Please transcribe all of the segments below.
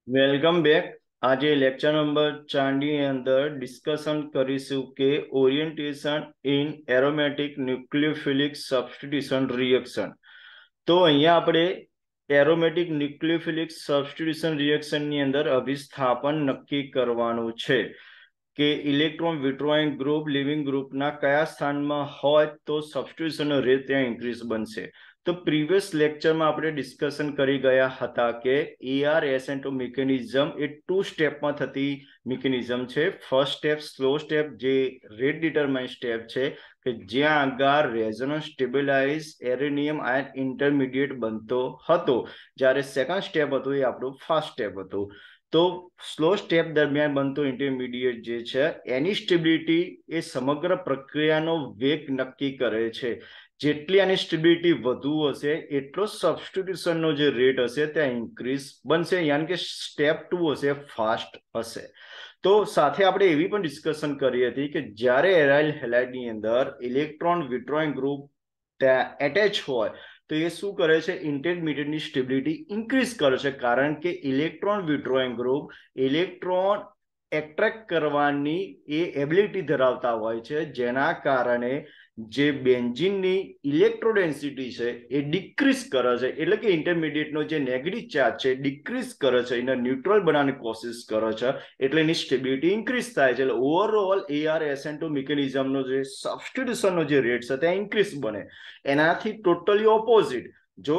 Welcome back. આજે lecture number 4 ની અંદર ડિસ્કશન કરીશું કે orientation in aromatic nucleophilic substitution reaction. તો અહીંયા આપણે એરોમેટિક ન્યુક્લિયોફિલિક સબસ્ટિટ્યુશન રિએક્શન ની અંદર અભિસ્થાપન નક્કી કરવાનું છે કે ઇલેક્ટ્રોન વિથડ્રોઈંગ ગ્રુપ લિવિંગ ગ્રુપના કયા સ્થાનમાં હોય તો સબસ્ટિટ્યુશનનો રેટ ત્યાં ઇન્ક્રીઝ બનશે। તો પ્રીવિયસ લેક્ચરમાં આપણે ડિસ્કશન કરી ગયા હતા કે એઆરએસએન મિકેનિઝમ એ 2 સ્ટેપમાં થતી મિકેનિઝમ છે। ફર્સ્ટ સ્ટેપ સ્લો સ્ટેપ જે રેટ ડિટરમાઇન સ્ટેપ છે કે જ્યાં આગળ રેઝોનન્સ સ્ટેબિલાઇઝ એરેનિયમ આયન ઇન્ટરમીડિયેટ બનતો હતો, જ્યારે સેકન્ડ સ્ટેપ હતું એ આપણું ફાસ્ટ સ્ટેપ હતું। તો સ્લો સ્ટેપ દરમિયાન બનતો ઇન્ટરમીડિયેટ જે છે એની સ્ટેબિલિટી એ સમગ્ર પ્રક્રિયાનો વેગ નક્કી કરે છે। જેટલી આની સ્ટેબિલિટી વધુ હશે એટલો સબસ્ટિટ્યુશનનો જે રેટ હશે ત્યાં ઇન્ક્રીઝ બનશે, યાની કે સ્ટેપ 2 હશે ફાસ્ટ હશે। તો સાથે આપણે એવી પણ ડિસ્કશન કરી હતી કે જ્યારે એરાઇલ હેલાઇડની અંદર ઇલેક્ટ્રોન વિથડ્રોઈંગ ગ્રુપ એટેચ હોય તો એ શું કરે છે, ઇન્ટરમીડિયેટની સ્ટેબિલિટી ઇન્ક્રીઝ કરે છે, કારણ કે electron withdrawing group electron attract કરવાની એ એબિલિટી ધરાવતા હોય છે, જેના કારણે જે બેન્ઝીનની ઇલેક્ટ્રોડેન્સિટી છે એ ડિક્રીઝ કરે છે, એટલે કે ઇન્ટરમીડિયેટનો જે નેગેટિવ ચાર્જ છે ડિક્રીઝ કરે છે, એને ન્યુટ્રલ બનાવવાની કોશિશ કરે છે, એટલે એની સ્ટેબિલિટી ઇન્ક્રીઝ થાય છે। એટલે ઓવરઓલ એઆરએસએન2 મિકેનિઝમનો જે સબસ્ટિટ્યુશનનો જે રેટ છે તે ઇન્ક્રીઝ બને। એનાથી ટોટલી ઓપોઝિટ, જો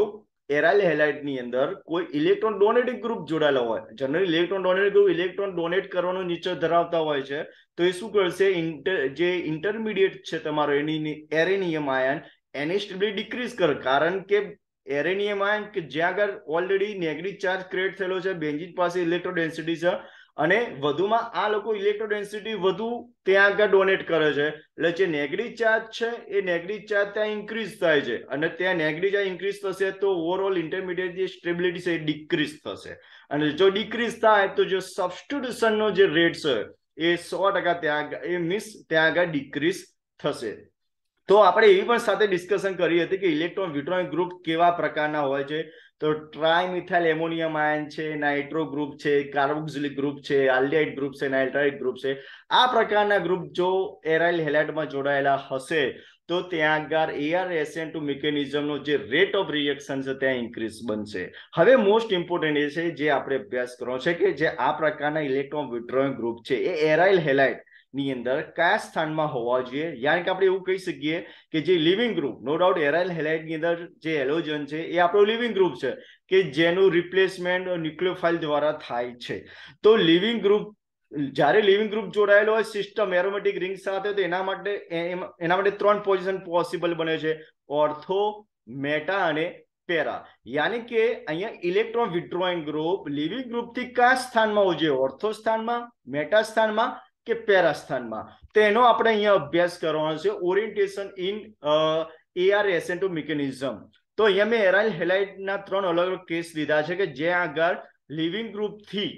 એરાઇલ હેલાઇડની અંદર કોઈ ઇલેક્ટ્રોન ડોનેટિંગ ગ્રુપ જોડાયેલો હોય, generally electron donating group electron donate કરવાનો નેચર ધરાવતા હોય છે, તો એ શું કરશે, જે ઇન્ટરમીડિયેટ છે તમારો એરેનિયમ આયન એની સ્ટેબિલિટી ડિક્રીઝ કરે, કારણ કે એરેનિયમ આયન કે જ્યાં આગળ ઓલરેડી નેગેટિવ ચાર્જ ક્રિએટ થયેલો છે, બેન્ઝીન પાસે ઇલેક્ટ્રોન ડેન્સિટી છે, અને વધુમાં આ લોકો ઇલેક્ટ્રોન ડેન્સિટી વધુ ત્યાં આગળ ડોનેટ કરે છે, એટલે જે નેગેટિવ ચાર્જ છે એ નેગેટિવ ચાર્જ ત્યાં ઇન્ક્રીઝ થાય છે, અને ત્યાં નેગેટિવ ચાર્જ ઇન્ક્રીઝ થશે તો ઓવરઓલ ઇન્ટરમીડિયેટ જે સ્ટેબિલિટી છે એ ડિક્રીઝ થશે, અને જો ડિક્રીઝ થાય તો જે સબસ્ટિટ્યુશનનો જે રેટ છે એ 100% ત્યાં એ મીન્સ ત્યાં આગળ ડિક્રીઝ થશે। તો આપણે એવી પણ સાથે ડિસ્કશન કરી હતી કે ઇલેક્ટ્રોન વિથડ્રોઈંગ ગ્રુપ કેવા પ્રકારના હોય છે, તો ટ્રાઇમિથાઇલ એમોનિયમ આયન છે, નાઇટ્રો ગ્રુપ છે, કાર્બોક્સિલિક ગ્રુપ છે, આલ્ડિહાઇડ ગ્રુપ છે, નાઇટ્રાઇલ ગ્રુપ છે, આ પ્રકારના ગ્રુપ જો એરાઇલ હેલાઇડમાં જોડાયેલા હશે તો ત્યાં આગળ એઆરએસએન2 મિકેનિઝમનો જે રેટ ઓફ રિએક્શન છે ત્યાં ઇન્ક્રીઝ બનશે। હવે મોસ્ટ ઇમ્પોર્ટન્ટ એ છે જે આપણે અભ્યાસ કરવાનો છે કે જે આ પ્રકારના ઇલેક્ટ્રોન વિથડ્રોઈંગ ગ્રુપ છે એ એરાઇલ હેલાઇડ ની અંદર કયા સ્થાનમાં હોવા જોઈએ, યાની કે આપણે એવું કહી શકીએ કે જે living group, no doubt aryl halide ની અંદર જે હેલોજન છે એ આપણો લિવિંગ ગ્રુપ છે કે જેનું રિપ્લેસમેન્ટ ન્યુક્લિયોફાઇલ દ્વારા થાય છે। તો લિવિંગ ગ્રુપ, જ્યારે લિવિંગ ગ્રુપ જોડાયેલો હોય સિસ્ટમ એરોમેટિક રિંગ સાથે, તો એના માટે 3 પોઝિશન પોસિબલ બને છે, ઓર્થો, મેટા અને પેરા। યાની કે અહીંયા ઇલેક્ટ્રોન વિથડ્રોઈંગ ગ્રુપ લિવિંગ ગ્રુપથી કયા સ્થાનમાં હોવું જોઈએ, ઓર્થો સ્થાનમાં, મેટા સ્થાનમાં કે પેરા સ્થાનમાં, તો એનો આપણે અહીંયા અભ્યાસ કરવાનો છે, ઓરિએન્ટેશન ઇન એઆરએસએન2 મિકેનિઝમ। તો અહીંયા મેં એરાઇલ હેલાઇડના 3 અલગ અલગ કેસ લીધા છે કે જ્યાં આગળ લિવિંગ ગ્રુપથી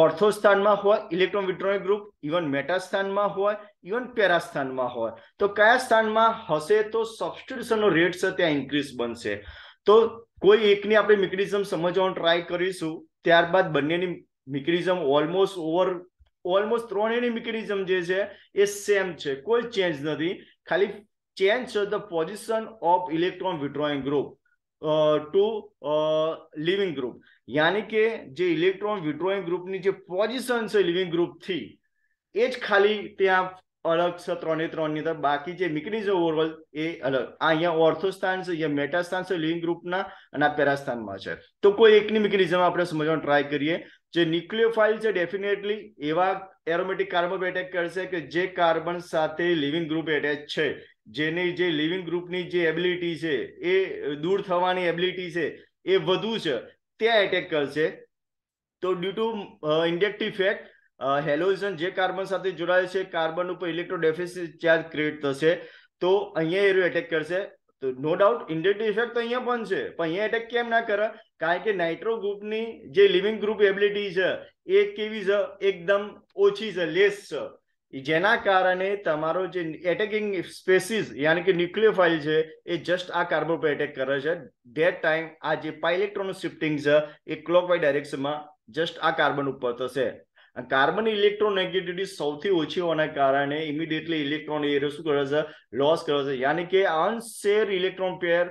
ઓર્થો સ્થાનમાં હોય electron withdrawing group, even meta સ્થાનમાં હોય, ઇવન પેરા સ્થાનમાં હોય, તો કયા સ્થાનમાં હશે તો સબસ્ટિટ્યુશનનો રેટ છે ત્યાં ઇન્ક્રીઝ બનશે। તો કોઈ એકની આપણે મિકેનિઝમ સમજવાનો ટ્રાય કરીશું, ત્યારબાદ બંનેની મિકેનિઝમ ઓલમોસ્ટ ત્રણેયની મિકેનિઝમ જે છે એ સેમ છે, કોઈ ચેન્જ નથી, ખાલી ચેન્જ છે the position of electron withdrawing group to leaving group, યાની કે જે ઇલેક્ટ્રોન વિથડ્રોઈંગ ગ્રુપની જે પોઝિશન છે લિવિંગ ગ્રુપથી એ જ ખાલી ત્યાં અલગ છે 3 ની અંદર, બાકી જે મિકેનિઝમ ઓવરઓલ એ અલગ। આ અહીંયા ઓર્થો સ્થાન છે, અહીંયા મેટા સ્થાન છે લિવિંગ ગ્રુપના, અને આ પેરા સ્થાનમાં છે। તો કોઈ એકની મિકેનિઝમ આપણે સમજવાનો ટ્રાય કરીએ। જે ન્યુક્લિયોફાઇલ છે ડેફિનેટલી એવા એરોમેટિક કાર્બન એટેક કરશે કે જે કાર્બન સાથે લિવિંગ ગ્રુપ એટેચ છે, જેની જે લિવિંગ ગ્રુપની જે એબિલિટી છે એ દૂર થવાની એબિલિટી છે એ વધુ છે, ત્યાં એટેક કરશે। તો due to inductive effect halogen જે કાર્બન સાથે જોડાયેલ છે કાર્બન ઉપર ઇલેક્ટ્રો ડેફિસિટ ચાર્જ ક્રિએટ થશે, તો અહીંયા એ એટેક કરશે। તો નો ડાઉટ ઇન્ડક્ટિવ ઇફેક્ટ તો અહીંયા પણ છે, પણ અહીંયા એટેક કેમ ના કરે, કારણ કે નાઇટ્રો ગ્રુપની જે લિવિંગ ગ્રુપ એબિલિટી છે એ કેવી છે, એકદમ ઓછી છે, લેસ છે, જેના કારણે તમારો જે એટેકિંગ સ્પેસીસ યાની કે ન્યુક્લિયોફાઇલ છે એ જસ્ટ આ કાર્બન પર એટેક કરે છે. ધેટ ટાઈમ આ જે પાઈ ઇલેક્ટ્રોનનું શિફ્ટિંગ છે એ ક્લોકવાઇઝ ડાયરેક્શનમાં જસ્ટ આ કાર્બન ઉપર થશે. કાર્બન ઇલેક્ટ્રોનેગેટિવિટી સૌથી ઓછી હોવાના કારણે ઇમિડિયેટલી ઇલેક્ટ્રોન એ શું કરે છે, લોસ કરે છે. યાની કે અનશેર ઇલેક્ટ્રોન પેર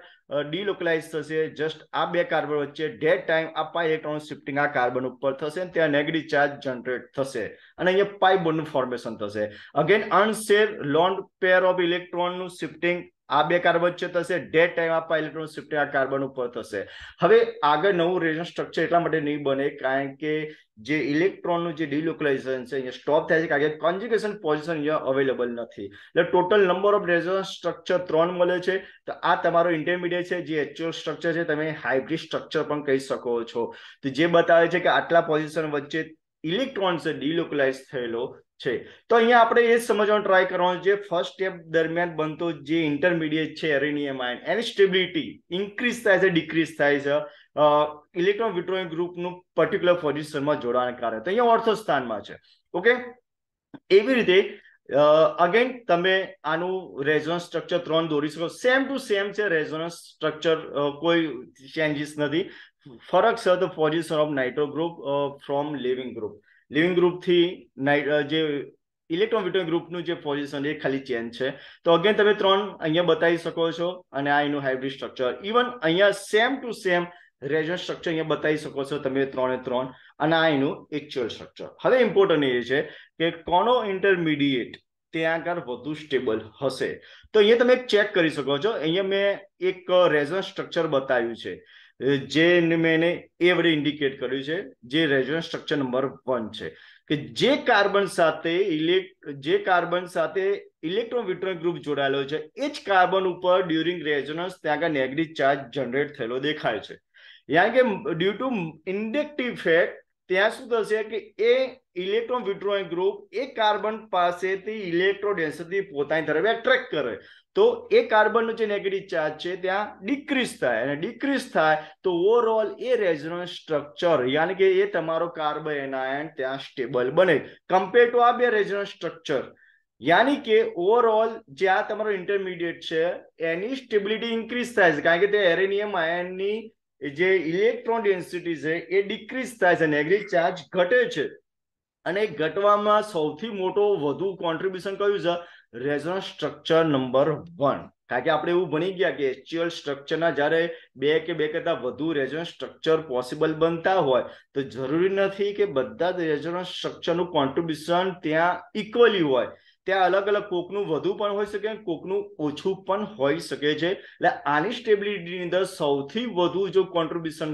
ડીલોકલાઇઝ થશે જસ્ટ આ બે કાર્બન વચ્ચે. ધેટ ટાઈમ આ પાઈ ઇલેક્ટ્રોન શિફ્ટિંગ આ કાર્બન ઉપર થશે, ત્યાં નેગેટિવ ચાર્જ જનરેટ થશે અને અહીંયા પાઈ બોન્ડનું ફોર્મેશન થશે. Again unshared lone pair of ઇલેક્ટ્રોનનું શિફ્ટિંગ આ બે કાર્બન વચ્ચે થશે. ધેટ ટાઈમ આ પાઈ ઇલેક્ટ્રોન શિફ્ટિંગ આ કાર્બન ઉપર થશે. હવે આગળ નવું રેઝોનન્સ સ્ટ્રક્ચર એટલા માટે નહીં બને કારણ કે જે ઇલેક્ટ્રોનનું જે ડિલોકલાઇઝેશન છે અહીંયા સ્ટોપ થાય છે કારણ કે કોન્જ્યુગેશન પોઝિશન અહીંયા અવેલેબલ નથી. એટલે total number of resonance structure 3 મળે છે. તો આ તમારો ઇન્ટરમીડિયેટ છે. જે એક્ચ્યુઅલ સ્ટ્રક્ચર છે તમે હાઇબ્રિડ સ્ટ્રક્ચર પણ કહી શકો છો. તો જે બતાવે છે કે આટલા પોઝિશન વચ્ચે ઇલેક્ટ્રોન છે ડિલોકલાઇઝ થયેલો છે. તો અહીંયા આપણે એ સમજવાનું ટ્રાય કરવાનું છે ફર્સ્ટ સ્ટેપ દરમિયાન બનતો જે ઇન્ટરમીડિયેટ છે એરેનિયમ આયન, એની સ્ટેબિલિટી ઇન્ક્રીઝ થાય છે ડિક્રીઝ થાય છે ઇલેક્ટ્રોન વિથડ્રોઈંગ ગ્રુપનું પર્ટિક્યુલર પોઝિશનમાં જોડાવાના કારણે. તો અહીંયા ઓર્થો સ્થાનમાં છે. ઓકે, એવી રીતે અગેન તમે આનું રેઝોનન્સ સ્ટ્રક્ચર 3 દોરી શકો. સેમ ટુ સેમ છે રેઝોનન્સ સ્ટ્રક્ચર, કોઈ ચેન્જીસ નથી. ફરક છે તો position of nitro group from living group. Living group થી જે ઇલેક્ટ્રોન વિથડ્રોઈંગ ગ્રુપનું જે પોઝિશન એ ખાલી ચેન્જ છે. તો અગેન તમે 3 અહીંયા બતાવી શકો છો અને આ એનું હાઇબ્રિડ સ્ટ્રક્ચર. ઇવન અહીંયા same to same resonance structure અહીંયા બતાવી શકો છો તમે 3 અને આ એનું એકચ્યુઅલ સ્ટ્રક્ચર. હવે ઇમ્પોર્ટન્ટ એ છે કે કોનો ઇન્ટરમીડિયેટ ત્યાં આગળ વધુ સ્ટેબલ હશે. તો અહીંયા તમે ચેક કરી શકો છો. અહીંયા મેં એક રેઝોનન્સ સ્ટ્રક્ચર બતાવ્યું છે જે મેં એ વડે ઇન્ડિકેટ કર્યું છે, જે રેઝોનન્સ સ્ટ્રક્ચર નંબર 1 છે કે જે કાર્બન સાથે ઇલેક્ટ્રોન વિથડ્રોઈંગ ગ્રુપ જોડાયેલો છે એ જ કાર્બન ઉપર ડ્યુરિંગ રેઝોનન્સ ત્યાં આગળ નેગેટિવ ચાર્જ જનરેટ થયેલો દેખાય છે. યાની કે ડ્યુ ટુ ઇન્ડક્ટિવ ઇફેક્ટ ત્યાં શું થશે કે એ ઇલેક્ટ્રોન વિથડ્રોઈંગ ગ્રુપ એ કાર્બન પાસેથી ઇલેક્ટ્રો ડેન્સિટી પોતાની તરફ એટ્રેક્ટ કરે. તો એ કાર્બનનો જે નેગેટિવ ચાર્જ છે ત્યાં ડિક્રીઝ થાય અને ડિક્રીઝ થાય તો ઓવરઓલ એ રેઝોનન્સ સ્ટ્રક્ચર યાની કે એ તમારો કાર્બન એનાયન ત્યાં સ્ટેબલ બને કમ્પેર ટુ આ બે રેઝોનન્સ સ્ટ્રક્ચર. યાની કે ઓવરઓલ જે આ તમારો ઇન્ટરમીડિયેટ છે એની સ્ટેબિલિટી ઇન્ક્રીઝ થાય છે કારણ કે તે એરેનિયમ આયનની જે ઇલેક્ટ્રોન ડેન્સિટી છે એ ડિક્રીઝ થાય છે, નેગેટિવ ચાર્જ ઘટે છે. અને ઘટવામાં સૌથી મોટો વધુ કોન્ટ્રીબ્યુશન કયું છે? Resonance structure number 1. કારણ કે આપણે એવું ભણી ગયા કે એક્ચ્યુઅલ સ્ટ્રક્ચરના જ્યારે બે કે બે કરતા વધુ રેઝોનન્સ સ્ટ્રક્ચર પોસિબલ બનતા હોય તો જરૂરી નથી કે બધા જ રેઝોનન્સ સ્ટ્રક્ચરનું કોન્ટ્રીબ્યુશન ત્યાં ઇક્વલી હોય. ત્યાં અલગ અલગ કોકનું વધુ પણ હોઈ શકે કોકનું ઓછું પણ હોઈ શકે છે. એટલે આની સ્ટેબિલિટીની અંદર સૌથી વધુ જો કોન્ટ્રીબ્યુશન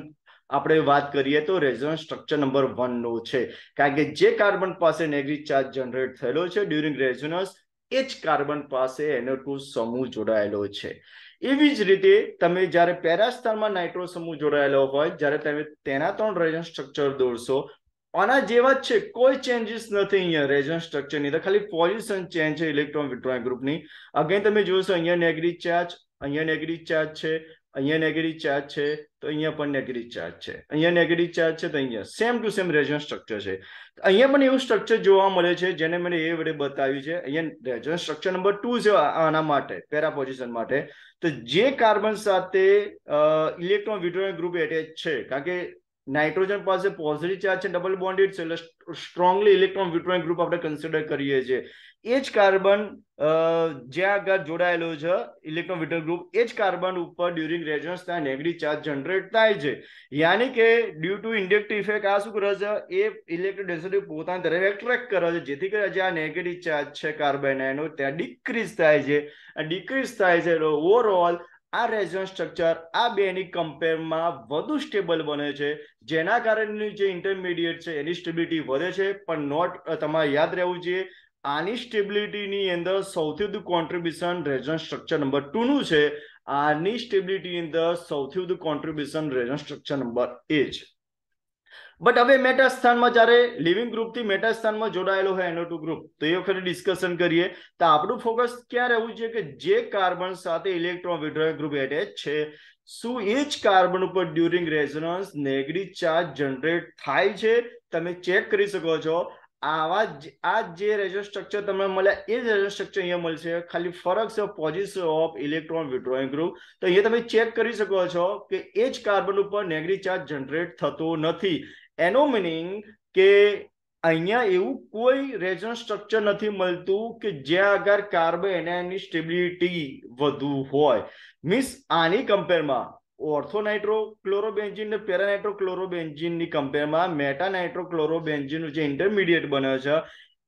આપણે વાત કરીએ તો રેઝોનન્સ સ્ટ્રક્ચર નંબર 1 નો છે. કારણ કે જે કાર્બન પાસે નેગેટિવ ચાર્જ જનરેટ થયેલો છે ડ્યુરિંગ રેઝોનન્સ એ જ કાર્બન પાસે NO2 સમૂહ જોડાયેલો છે. એવી જ રીતે તમે જ્યારે પેરા સ્થાનમાં નાઇટ્રો સમૂહ જોડાયેલો હોય જ્યારે તમે તેના 3 રેઝોનન્સ સ્ટ્રક્ચર દોરશો આના જેવા જ છે, કોઈ ચેન્જીસ નથી અહીંયા રેઝોનન્સ સ્ટ્રક્ચરની અંદર, ખાલી પોઝિશન ચેન્જ છે ઇલેક્ટ્રોન વિથડ્રોઈંગ ગ્રુપની. અગેન તમે જોશો અહીંયા નેગેટિવ ચાર્જ, અહીંયા નેગેટિવ ચાર્જ છે, અહીંયા નેગેટિવ ચાર્જ છે, તો અહીંયા પણ નેગેટિવ ચાર્જ છે, અહીંયા નેગેટિવ ચાર્જ છે, તો અહીંયા same to same resonance structure છે. અહીંયા પણ એવું સ્ટ્રક્ચર જોવા મળે છે જેને મને એ વડે બતાવ્યું છે. અહીંયા રેઝોનન્સ સ્ટ્રક્ચર નંબર 2 છે આના માટે પેરા પોઝિશન માટે. તો જે કાર્બન સાથે ઇલેક્ટ્રોન વિથડ્રોઈંગ ગ્રુપ એટેચ છે કારણ કે નાઇટ્રોજન પાસે પોઝિટિવ ચાર્જ છે, ડબલ બોન્ડેડ છે, એટલે સ્ટ્રોંગલી ઇલેક્ટ્રોન વિથડ્રોઈંગ ગ્રુપ આપણે કન્સિડર કરીએ છીએ. એ જ કાર્બન જ્યાં આગળ જોડાયેલો છે ઇલેક્ટ્રોન વિથડ્રોઈંગ ગ્રુપ એ જ કાર્બન ઉપર ડ્યુરિંગ રેઝોનન્સ ત્યાં નેગેટિવ ચાર્જ જનરેટ થાય છે. યાની કે ડ્યુ ટુ ઇન્ડક્ટિવ ઇફેક્ટ આ શું કરે છે એ ઇલેક્ટ્રોન ડેન્સિટી પોતાની તરફ એટ્રેક્ટ કરે છે જેથી કરીને જે આ નેગેટિવ ચાર્જ છે કાર્બન એનો ત્યાં ડિક્રીઝ થાય છે. ડિક્રીઝ થાય છે એટલે ઓવરઓલ આ રેઝોનન્સ સ્ટ્રક્ચર આ બેની કમ્પેરમાં વધુ સ્ટેબલ બને છે જેના કારણે જે ઇન્ટરમીડિયેટ છે એની સ્ટેબિલિટી વધે છે. પણ નોટ તમારે યાદ રહેવું જોઈએ આની સ્ટેબિલિટીની અંદર સૌથી વધુ કોન્ટ્રીબ્યુશન રેઝોનન્સ સ્ટ્રક્ચર નંબર 2 નું છે. આની સ્ટેબિલિટીની અંદર સૌથી વધુ કોન્ટ્રીબ્યુશન રેઝોનન્સ સ્ટ્રક્ચર નંબર એ છે. બટ હવે મેટા સ્થાનમાં જ્યારે લિવિંગ ગ્રુપથી મેટા સ્થાનમાં જોડાયેલો હોય NO2 ગ્રુપ તો એ વખતે ડિસ્કશન કરીએ તો આપણું ફોકસ ક્યાં રહેવું છે કે જે કાર્બન સાથે ઇલેક્ટ્રોન વિથડ્રોઈંગ ગ્રુપ એટેચ છે શું એ જ કાર્બન ઉપર during resonance negative charge generate થાય છે? તમે ચેક કરી શકો છો. આ જે રેઝોનન્સ સ્ટ્રક્ચર તમને મળ્યા એ જ રેઝોનન્સ સ્ટ્રક્ચર અહીંયા મળશે, ખાલી ફરક છે position of electron withdrawing group. તો અહીંયા તમે ચેક કરી શકો છો કે એ જ કાર્બન ઉપર નેગેટિવ ચાર્જ જનરેટ થતો નથી. એનો મિનિંગ કે અહીંયા એવું કોઈ રેઝોનન્સ સ્ટ્રક્ચર નથી મળતું કે જ્યાં આગળ કાર્બન એની સ્ટેબિલિટી વધુ હોય. મીન્સ આની કમ્પેરમાં ઓર્થોનાઇટ્રોક્લોરોબેન્ઝીન ને પેરાનાઇટ્રોક્લોરોબેન્ઝીન ની કમ્પેરમાં મેટાનાઇટ્રોક્લોરોબેન્ઝીન જે ઇન્ટરમીડિયેટ બને છે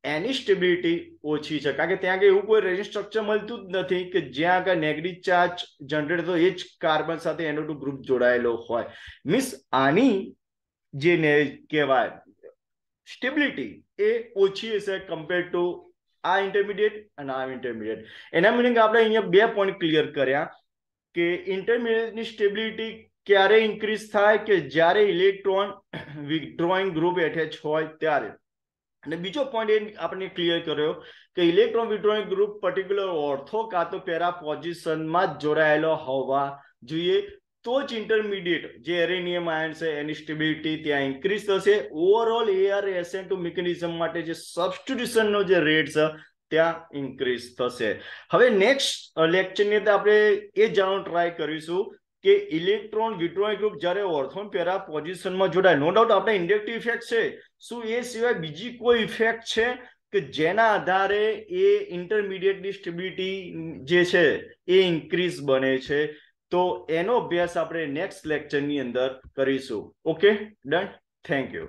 એની સ્ટેબિલિટી ઓછી છે, કારણ કે ત્યાં આગળ એવું કોઈ રેઝોનન્સ સ્ટ્રક્ચર મળતું જ નથી કે જ્યાં આગળ નેગેટિવ ચાર્જ જનરેટ થતો એ જ કાર્બન સાથે NO2 ગ્રુપ જોડાયેલો હોય. મીન્સ આની જે કહેવાય સ્ટેબિલિટી એ ઓછી હશે કમ્પેર ટુ આ ઇન્ટરમીડિયેટ અને આ ઇન્ટરમીડિયેટ. એના મિનિંગ આપણે અહીંયા 2 પોઈન્ટ ક્લિયર કર્યા કે ઇન્ટરમીડિયેટની સ્ટેબિલિટી ક્યારે ઇન્ક્રીઝ થાય કે જ્યારે ઇલેક્ટ્રોન વિથડ્રોઈંગ ગ્રુપ એટેચ હોય ત્યારે. અને બીજો પોઈન્ટ એ આપણે ક્લિયર કર્યો કે electron withdrawing group particular ortho કાં તો પેરા પોઝિશનમાં જ જોડાયેલો હોવા જોઈએ, તો જ ઇન્ટરમીડિયેટ જે એરેનિયમ આયન છે એની સ્ટેબિલિટી ત્યાં ઇન્ક્રીઝ થશે. ઓવરઓલ ArSN2 મિકેનિઝમ માટે જે સબસ્ટિટ્યુશનનો જે રેટ છે ત્યાં ઇન્ક્રીઝ થશે. હવે નેક્સ્ટ લેક્ચરની અંદર આપણે એ જાણવાનું ટ્રાય કરીશું કે ઇલેક્ટ્રોન વિથડ્રોઈંગ ગ્રુપ જ્યારે ઓર્થોન પેરા પોઝિશનમાં જોડાય, નો ડાઉટ આપણે ઇન્ડક્ટિવ ઇફેક્ટ છે, શું એ સિવાય બીજી કોઈ ઇફેક્ટ છે કે જેના આધારે એ ઇન્ટરમીડિયેટની સ્ટેબિલિટી જે છે એ ઇન્ક્રીઝ બને છે? તો એનો અભ્યાસ આપણે નેક્સ્ટ લેક્ચરની અંદર કરીશું. Okay, done. Thank you.